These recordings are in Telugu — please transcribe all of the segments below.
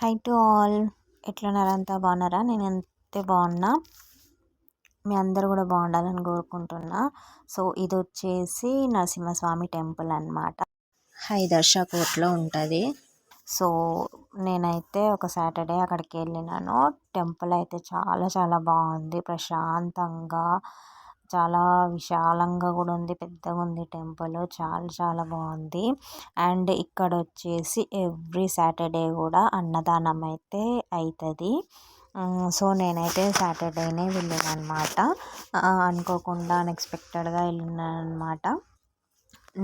హై టు ఆల్, ఎట్లున్నారు? అంతా బాగున్నారా? నేను అంతే బాగున్నా. మీ అందరూ కూడా బాగుండాలని కోరుకుంటున్నా. సో ఇది వచ్చేసి నరసింహస్వామి టెంపుల్ అన్నమాట. హైదర్షా కోర్ట్లో ఉంటుంది. సో నేనైతే ఒక సాటర్డే అక్కడికి వెళ్ళినాను. టెంపుల్ అయితే చాలా చాలా బాగుంది, ప్రశాంతంగా, చాలా విశాలంగా కూడా ఉంది, పెద్దగా ఉంది టెంపుల్, చాలా చాలా బాగుంది. అండ్ ఇక్కడ వచ్చేసి ఎవ్రీ సాటర్డే కూడా అన్నదానం అయితే అవుతుంది. సో నేనైతే సాటర్డేనే వెళ్ళాను అనమాట. అనుకోకుండా అన్ఎక్స్పెక్టెడ్గా వెళ్ళినాను అనమాట.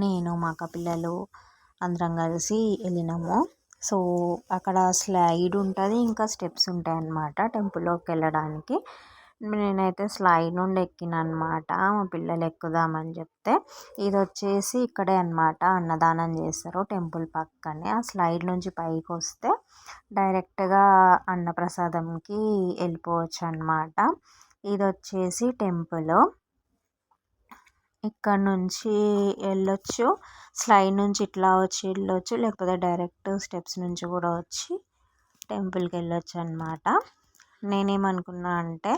నేను మా అక్క పిల్లలు అందరం కలిసి వెళ్ళినాము. సో అక్కడ స్లైడ్ ఉంటుంది, ఇంకా స్టెప్స్ ఉంటాయి అన్నమాట టెంపుల్లోకి వెళ్ళడానికి. నేనైతే స్లైడ్ నుండి ఎక్కిన అనమాట. మా పిల్లలు ఎక్కుదామని చెప్తే, ఇది వచ్చేసి ఇక్కడే అనమాట అన్నదానం చేస్తారు టెంపుల్ పక్కనే. ఆ స్లైడ్ నుంచి పైకి వస్తే డైరెక్ట్గా అన్నప్రసాదంకి వెళ్ళిపోవచ్చు అనమాట. ఇది వచ్చేసి టెంపుల్, ఇక్కడ నుంచి వెళ్ళొచ్చు. స్లైడ్ నుంచి ఇట్లా వచ్చి వెళ్ళొచ్చు, లేకపోతే డైరెక్ట్ స్టెప్స్ నుంచి కూడా వచ్చి టెంపుల్కి వెళ్ళొచ్చు అనమాట. నేనేమనుకున్నా అంటే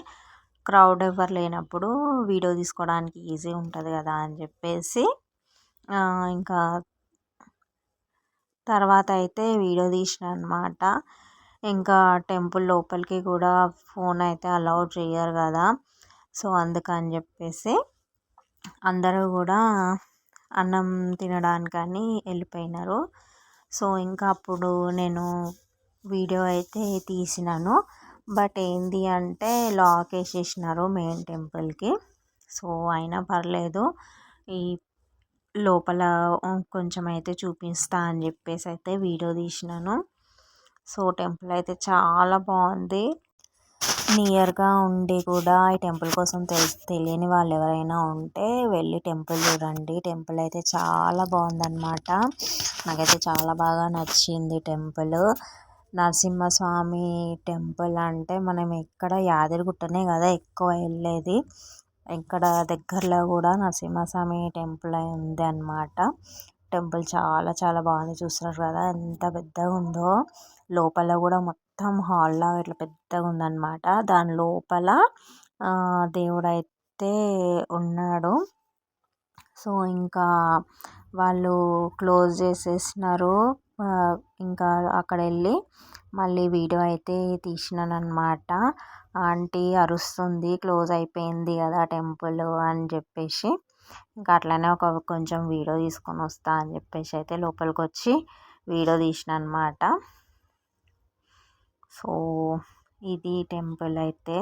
క్రౌడ్ ఎవరు లేనప్పుడు వీడియో తీసుకోవడానికి ఈజీ ఉంటుంది కదా అని చెప్పేసి ఇంకా తర్వాత అయితే వీడియో తీసిన అనమాట. ఇంకా టెంపుల్ లోపలికి కూడా ఫోన్ అయితే అలౌడ్ చేయరు కదా. సో అందుకని చెప్పేసి అందరూ కూడా అన్నం తినడానికని వెళ్ళిపోయినారు. సో ఇంకా అప్పుడు నేను వీడియో అయితే తీసినాను. బట్ ఏంది అంటే లాక్ వేసేసినారు మెయిన్ టెంపుల్కి. సో అయినా పర్లేదు, ఈ లోపల కొంచెం అయితే చూపిస్తా అని చెప్పేసి అయితే వీడియో తీసినాను. సో టెంపుల్ అయితే చాలా బాగుంది. నియర్గా ఉండి కూడా ఈ టెంపుల్ కోసం తెలియని వాళ్ళు ఎవరైనా ఉంటే వెళ్ళి టెంపుల్ చూడండి. టెంపుల్ అయితే చాలా బాగుందన్నమాట. నాకైతే చాలా బాగా నచ్చింది టెంపుల్. నరసింహస్వామి టెంపుల్ అంటే మనం ఎక్కడ యాదగిరిగుట్టనే కదా ఎక్కువ వెళ్ళేది. ఇక్కడ దగ్గరలో కూడా నరసింహస్వామి టెంపుల్ ఉంది అన్నమాట. టెంపుల్ చాలా చాలా బాగుంది, చూస్తున్నారు కదా ఎంత పెద్దగా ఉందో. లోపల కూడా మొత్తం హాల్ లాగా ఇట్లా పెద్దగా ఉందన్నమాట. దాని లోపల దేవుడైతే ఉన్నాడు. సో ఇంకా వాళ్ళు క్లోజ్ చేసేసినారు. ఇంకా అక్కడ వెళ్ళి మళ్ళీ వీడియో అయితే తీసినాను అనమాట. ఆంటీ అరుస్తుంది క్లోజ్ అయిపోయింది కదా టెంపుల్ అని చెప్పేసి. ఇంకా అట్లనే కొంచెం వీడియో తీసుకొని వస్తా అని చెప్పేసి అయితే లోపలికి వచ్చి వీడియో తీసిన అనమాట. సో ఇది టెంపుల్ అయితే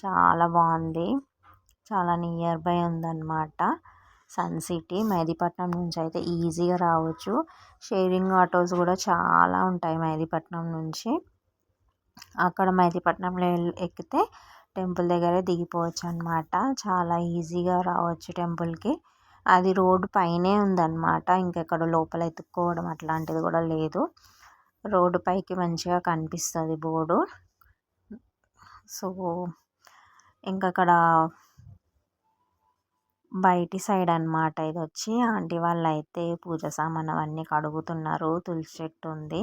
చాలా బాగుంది, చాలా నియర్ బై ఉందన్నమాట. సన్ సిటీ మెహదీపట్నం నుంచి అయితే ఈజీగా రావచ్చు. షేరింగ్ ఆటోస్ కూడా చాలా ఉంటాయి మెహదీపట్నం నుంచి. అక్కడ మెహదీపట్నంలో ఎక్కితే టెంపుల్ దగ్గరే దిగిపోవచ్చు అనమాట. చాలా ఈజీగా రావచ్చు టెంపుల్కి. అది రోడ్డు పైనే ఉందన్నమాట, ఇంకెక్కడ లోపల ఎత్తుక్కోవడం అట్లాంటిది కూడా లేదు. రోడ్డు పైకి మంచిగా కనిపిస్తుంది బోర్డు. సో ఇంకా అక్కడ బయటి సైడ్ అనమాట ఇది వచ్చి. ఆంటీ వాళ్ళు అయితే పూజ సామాన్ అవన్నీ కడుగుతున్నారు. తులసి చెట్టు ఉంది.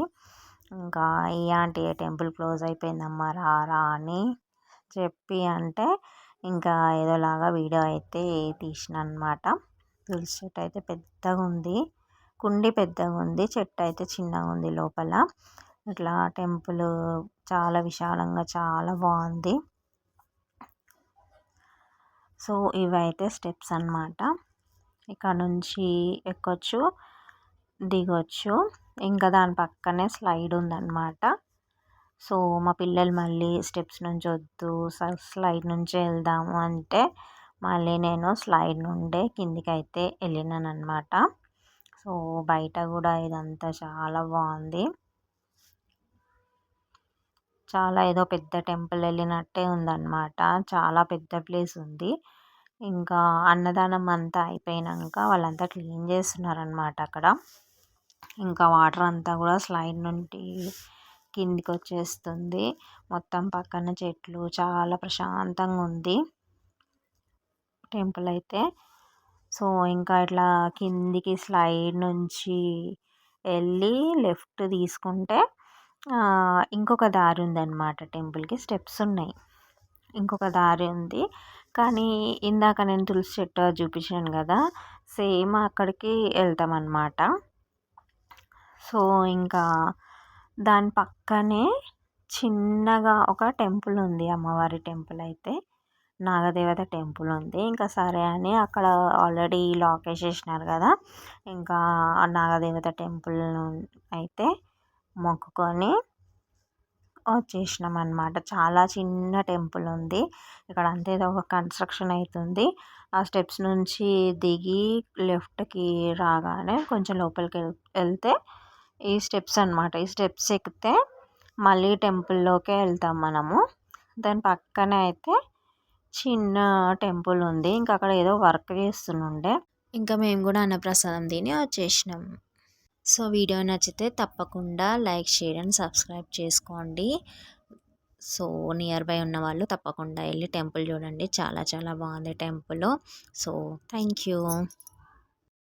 ఇంకా ఈ ఆంటీ టెంపుల్ క్లోజ్ అయిపోయిందమ్మా రా అని చెప్పి అంటే ఇంకా ఏదోలాగా వీడియో అయితే తీసిన అనమాట. తులసి చెట్టు అయితే పెద్దగా ఉంది, కుండి పెద్దగా ఉంది, చెట్టు అయితే చిన్నగా ఉంది లోపల. ఇట్లా టెంపుల్ చాలా విశాలంగా చాలా బాగుంది. సో ఇవైతే స్టెప్స్ అన్నమాట. ఇక్కడ నుంచి ఎక్కొచ్చు, దిగొచ్చు. ఇంకా దాని పక్కనే స్లైడ్ ఉందన్నమాట. సో మా పిల్లలు మళ్ళీ స్టెప్స్ నుంచి వద్దు స్లైడ్ నుంచి వెళ్దాము అంటే మళ్ళీ నేను స్లైడ్ నుండే కిందికి అయితే వెళ్ళినాను అనమాట. సో బయట కూడా ఇదంతా చాలా బాగుంది. చాలా ఏదో పెద్ద టెంపుల్ వెళ్ళినట్టే ఉందన్నమాట. చాలా పెద్ద ప్లేస్ ఉంది. ఇంకా అన్నదానం అంతా అయిపోయినాక వాళ్ళంతా క్లీన్ చేస్తున్నారనమాట అక్కడ. ఇంకా వాటర్ అంతా కూడా స్లైడ్ నుండి కిందికి వచ్చేస్తుంది. మొత్తం పక్కన చెట్లు, చాలా ప్రశాంతంగా ఉంది టెంపుల్ అయితే. సో ఇంకా ఇట్లా కిందికి స్లైడ్ నుంచి వెళ్ళి లెఫ్ట్ తీసుకుంటే ఇంకొక దారి ఉందన్నమాట టెంపుల్‌కి. స్టెప్స్ ఉన్నాయి. ఇంకొక దారి ఉంది. కానీ ఇందాక నేను తులసి చెట్టు అది చూపించాను కదా! సేమ్ అక్కడికి వెళ్తామన్నమాట. సో, ఇంకా దాని పక్కనే చిన్నగా ఒక టెంపుల్ ఉంది. అమ్మవారి టెంపుల్ అయితే. నాగదేవత టెంపుల్ ఉంది. ఇంకా సరే అని అక్కడ ఆల్రెడీ లాక్ ఏసేసినారు కదా! ఇంకా ఆ నాగదేవత టెంపుల్ అయితే మొక్కుకొని వచ్చేసినామన్నమాట. చాలా చిన్న టెంపుల్ ఉంది. ఇక్కడ అంతా ఏదో ఒక కన్స్ట్రక్షన్ అయితుంది. ఆ స్టెప్స్ నుంచి దిగి లెఫ్ట్‌కి రాగానే కొంచెం లోపలికి వెళ్తే ఈ స్టెప్స్ అన్నమాట. ఈ స్టెప్స్ ఎక్కితే మళ్ళీ టెంపుల్‌లోకే వెళ్తాం మనము. దాని పక్కనే అయితే చిన్న టెంపుల్ ఉంది. ఇంకా అక్కడ ఏదో వర్క్ చేస్తుండే. ఇంకా మేము కూడా అన్నప్రసాదం తిని వచ్చేసినాం. సో, వీడియో నచ్చితే తప్పకుండా లైక్, షేర్ అండ్ సబ్స్క్రైబ్ చేసుకోండి. సో, నియర్ బై ఉన్న వాళ్ళు తప్పకుండా వెళ్ళి టెంపుల్ చూడండి. చాలా చాలా బాగుంది టెంపుల్. So, thank you.